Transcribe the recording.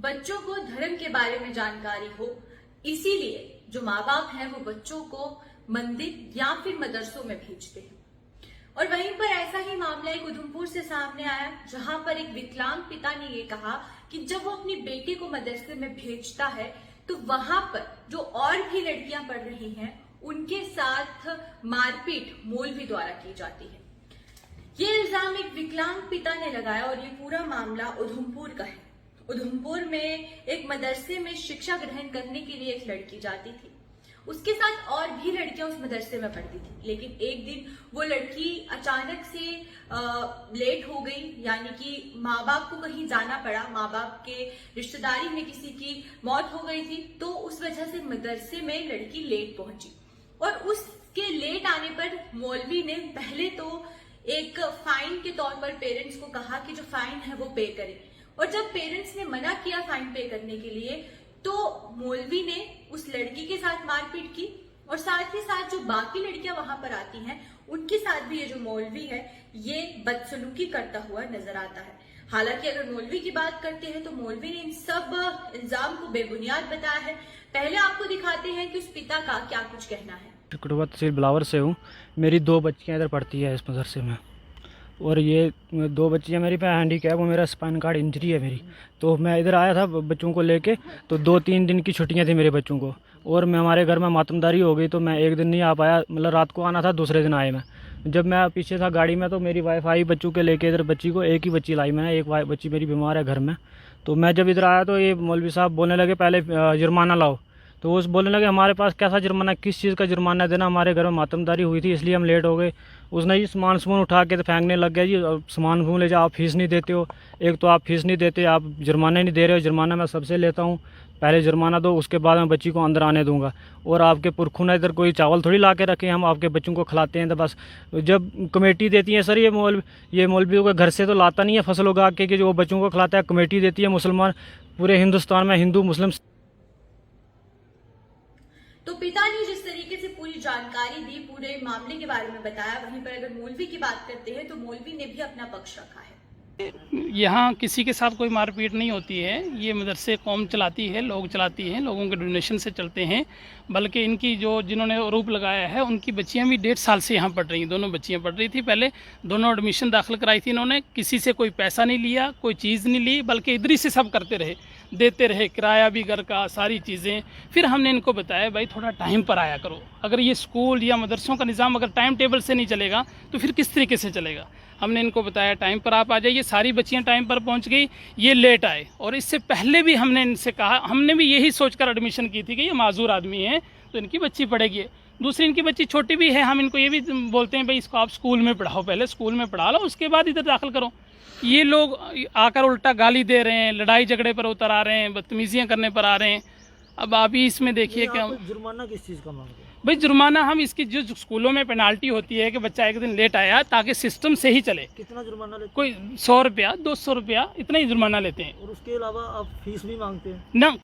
बच्चों को धर्म के बारे में जानकारी हो, इसीलिए जो माँ बाप हैं वो बच्चों को मंदिर या फिर मदरसों में भेजते हैं। और वहीं पर ऐसा ही मामला एक उधमपुर से सामने आया, जहां पर एक विकलांग पिता ने ये कहा कि जब वो अपनी बेटी को मदरसे में भेजता है तो वहां पर जो और भी लड़कियां पढ़ रही हैं उनके साथ मारपीट मौलवी द्वारा की जाती है। ये इल्जाम एक विकलांग पिता ने लगाया और ये पूरा मामला उधमपुर का है। उधमपुर में एक मदरसे में शिक्षा ग्रहण करने के लिए एक लड़की जाती थी, उसके साथ और भी लड़कियां उस मदरसे में पढ़ती थी। लेकिन एक दिन वो लड़की अचानक से लेट हो गई, यानी कि माँ बाप को कहीं जाना पड़ा, माँ बाप के रिश्तेदारी में किसी की मौत हो गई थी, तो उस वजह से मदरसे में लड़की लेट पहुंची। और उसके लेट आने पर मौलवी ने पहले तो एक फाइन के तौर पर पेरेंट्स को कहा कि जो फाइन है वो पे करें, और जब पेरेंट्स ने मना किया फाइन पे करने के लिए तो मौलवी ने उस लड़की के साथ मारपीट की, और साथ ही साथ जो बाकी लड़कियां वहां पर आती हैं उनके साथ भी ये जो मौलवी है ये बदसलूकी करता हुआ नजर आता है। हालांकि अगर मौलवी की बात करते हैं तो मौलवी ने इन सब इल्जाम को बेबुनियाद बताया है। पहले आपको दिखाते हैं कि उस पिता का क्या कुछ कहना है। कठुआ तहसील बिलावर से हूँ। मेरी 2 बच्चियाँ इधर पढ़ती है इस मदरसे में, और ये 2 बच्चियाँ मेरी पे हैंडीकैप, वो मेरा स्पाइन कार्ड इंजरी है मेरी। तो मैं इधर आया था बच्चों को लेके, तो 2-3 दिन की छुट्टियाँ थी मेरे बच्चों को, और मैं हमारे घर में मातमदारी हो गई तो मैं एक दिन नहीं आ पाया, मतलब रात को आना था, दूसरे दिन आए मैं। जब मैं पीछे था गाड़ी में तो मेरी वाइफ आई बच्चों के लेके इधर, बच्ची को एक ही बच्ची लाई मैंने, एक बच्ची मेरी बीमार है घर में। तो मैं जब इधर आया तो ये मौलवी साहब बोलने लगे पहले जुर्माना लाओ। तो वो बोलने लगे हमारे पास कैसा जुर्माना, किस चीज़ का जुर्माना देना, हमारे घर में मातमदारी हुई थी इसलिए हम लेट हो गए। उसने जी सामान उठा के तो फेंकने लग गया जी, सामान ले जाओ, आप फीस नहीं देते हो, एक तो आप फीस नहीं देते, आप जुर्माना नहीं दे रहे हो, जुर्माना मैं सबसे लेता हूँ, पहले जुर्माना दो उसके बाद मैं बच्ची को अंदर आने दूंगा। और आपके पुरखों ने इधर कोई चावल थोड़ी ला के रखे, हम आपके बच्चों को खिलाते हैं। तो बस जब कमेटी देती है सर, ये मौलवियों के घर से तो लाता नहीं है फसल उगा के कि जो वो बच्चों को खिलाता है, कमेटी देती है मुसलमान, पूरे हिंदुस्तान में हिंदू मुस्लिम। तो पिता ने जिस तरीके से पूरी जानकारी दी, पूरे मामले के बारे में बताया, वहीं पर अगर मौलवी की बात करते हैं तो मौलवी ने भी अपना पक्ष रखा है। यहाँ किसी के साथ कोई मारपीट नहीं होती है। ये मदरसे कौम चलाती है, लोग चलाती हैं, लोगों के डोनेशन से चलते हैं। बल्कि इनकी जो जिन्होंने आरोप लगाया है उनकी बच्चियाँ भी 1.5 साल से यहाँ पढ़ रही हैं। दोनों बच्चियाँ पढ़ रही थी, पहले दोनों एडमिशन दाखिल कराई थी इन्होंने, किसी से कोई पैसा नहीं लिया, कोई चीज़ नहीं ली, बल्कि इधर ही से सब करते रहे, देते रहे, किराया भी घर का, सारी चीज़ें। फिर हमने इनको बताया भाई थोड़ा टाइम पर आया करो, अगर ये स्कूल या मदरसों का निज़ाम अगर टाइम टेबल से नहीं चलेगा तो फिर किस तरीके से चलेगा। हमने इनको बताया टाइम पर आप आ जाइए, सारी बच्चियां टाइम पर पहुंच गई, ये लेट आए। और इससे पहले भी हमने इनसे कहा, हमने भी यही सोचकर एडमिशन की थी कि ये माजूर आदमी है तो इनकी बच्ची पढ़ेगी। दूसरी इनकी बच्ची छोटी भी है, हम इनको ये भी बोलते हैं भाई इसको आप स्कूल में पढ़ाओ, पहले स्कूल में पढ़ा लो उसके बाद इधर दाखिल करो। ये लोग आकर उल्टा गाली दे रहे हैं, लड़ाई झगड़े पर उतर आ रहे हैं, बदतमीजियाँ करने पर आ रहे हैं। अब आप ही इसमें देखिए क्या जुर्माना किस चीज़ का मांगते हैं भाई? जुर्माना हम इसकी जो स्कूलों में पेनाल्टी होती है कि बच्चा एक दिन लेट आया ताकि सिस्टम से ही चले। कितना जुर्माना लेते हैं? कोई 100 रुपया 200 रुपया इतना ही जुर्माना लेते हैं, और उसके अलावा आप फीस भी मांगते हैं ना